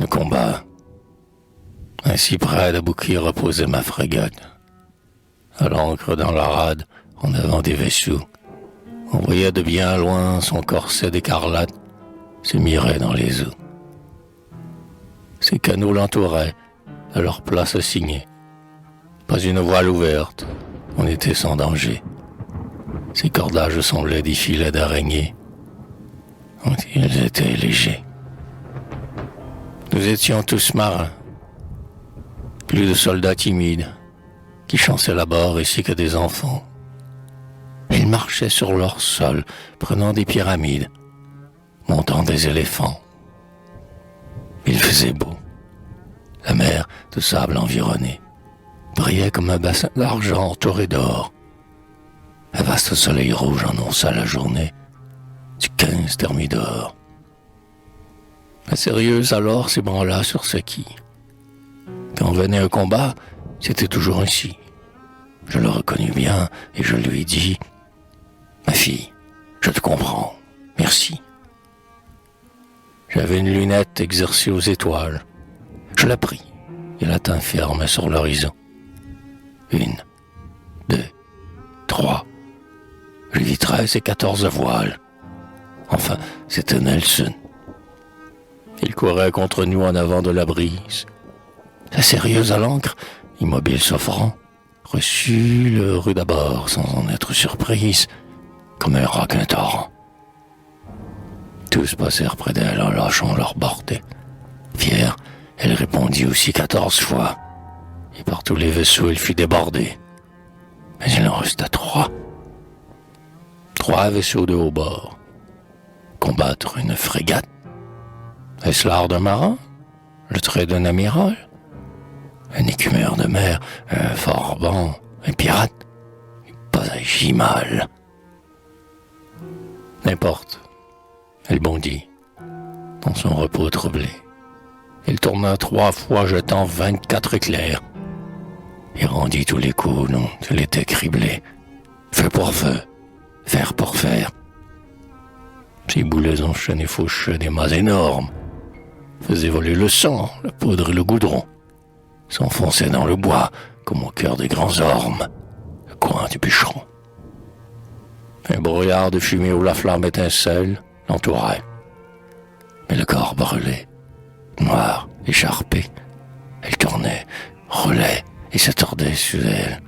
Le combat. Ainsi près d'aboutir reposait ma frégate. À l'ancre dans la rade, en avant des vaisseaux. On voyait de bien loin son corset d'écarlate se mirait dans les eaux. Ses canots l'entouraient, à leur place assignée. Pas une voile ouverte, on était sans danger. Ses cordages semblaient des filets d'araignées. Ils étaient légers. Nous étions tous marins. Plus de soldats timides, qui chançaient à bord ainsi que des enfants. Ils marchaient sur leur sol, prenant des pyramides, montant des éléphants. Il faisait beau. La mer, de sable environnée, brillait comme un bassin d'argent entouré d'or. Un vaste soleil rouge annonça la journée du 15 Thermidor. La sérieuse alors s'ébranla sur ce qui. Quand venait un combat, c'était toujours ainsi. Je le reconnus bien et je lui dis « Ma fille, je te comprends, merci. » J'avais une lunette exercée aux étoiles. Je la pris et la tins ferme sur l'horizon. 1, 2, 3. Je vis 13 et 14 voiles. Enfin, c'était Nelson. Il courait contre nous en avant de la brise. La sérieuse à l'ancre, immobile s'offrant, reçut le rude abord sans en être surprise, comme un roc un torrent. Tous passèrent près d'elle en lâchant leur bordée. Fière, elle répondit aussi 14 fois, et par tous les vaisseaux elle fut débordée. Mais il en resta 3. 3 vaisseaux de haut bord. Combattre une frégate? Est-ce l'art d'un marin? Le trait d'un amiral? Un écumeur de mer? Un forban? Un pirate? Pas agi mal. N'importe. Elle bondit, dans son repos troublé. Elle tourna 3 fois, jetant 24 éclairs. Et rendit tous les coups dont elle était criblée. Feu pour feu, fer pour fer. Ses boulets enchaînés fauchaient des mâts énormes, faisaient voler le sang, la poudre et le goudron, s'enfonçaient dans le bois comme au cœur des grands ormes, le coin du bûcheron. Un brouillard de fumée où la flamme étincelle l'entourait. Mais le corps brûlé, noir, écharpé, elle tournait, roulait et se tordait sous elle,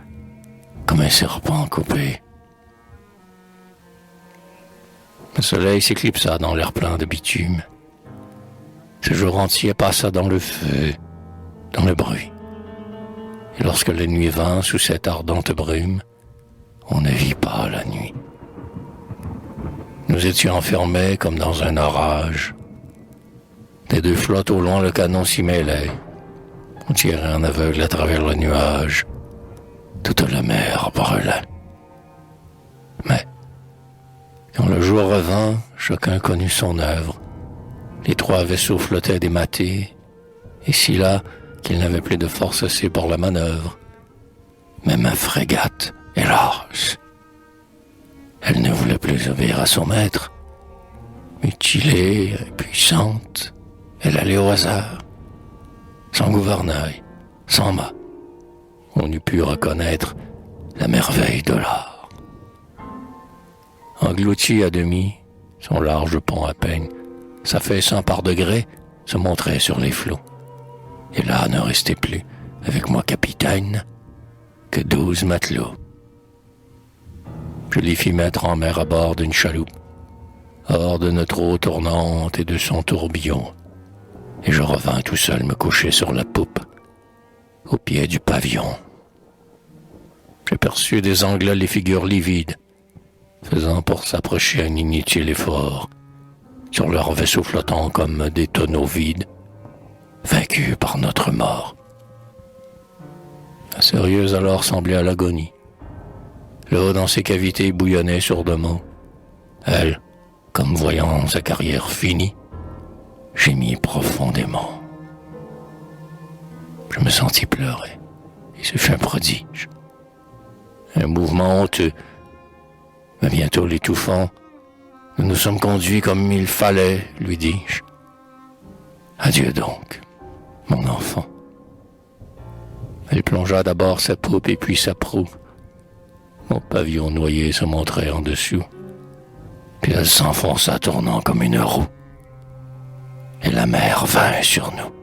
comme un serpent coupé. Le soleil s'éclipsa dans l'air plein de bitume. Ce jour entier passa dans le feu, dans le bruit. Et lorsque la nuit vint sous cette ardente brume, on ne vit pas la nuit. Nous étions enfermés comme dans un orage. Des 2 flottes au loin, le canon s'y mêlait. On tirait en aveugle à travers le nuage. Toute la mer brûlait. Mais, quand le jour revint, chacun connut son œuvre. Les 3 vaisseaux flottaient dématés, et si là qu'ils n'avaient plus de force assez pour la manœuvre. Mais ma frégate, hélas, elle ne voulait plus obéir à son maître. Mutilée, puissante, elle allait au hasard, sans gouvernail, sans mât. On eût pu reconnaître la merveille de l'art. Englouti à demi, son large pont à peine, s'affaissant par degrés, se montrait sur les flots. Et là ne restait plus, avec moi capitaine, que 12 matelots. Je les fis mettre en mer à bord d'une chaloupe, hors de notre eau tournante et de son tourbillon, et je revins tout seul me coucher sur la poupe, au pied du pavillon. J'aperçus des Anglais les figures livides, faisant pour s'approcher un inutile effort, sur leurs vaisseaux flottants comme des tonneaux vides, vaincus par notre mort. La sérieuse alors semblait à l'agonie. L'eau dans ses cavités bouillonnait sourdement. Elle, comme voyant sa carrière finie, gémit profondément. Je me sentis pleurer, et ce fut un prodige. Un mouvement honteux, mais bientôt l'étouffant, nous nous sommes conduits comme il fallait, lui dis-je. Adieu donc, mon enfant. Elle plongea d'abord sa poupe et puis sa proue. Mon pavillon noyé se montrait en dessous. Puis elle s'enfonça tournant comme une roue. Et la mer vint sur nous.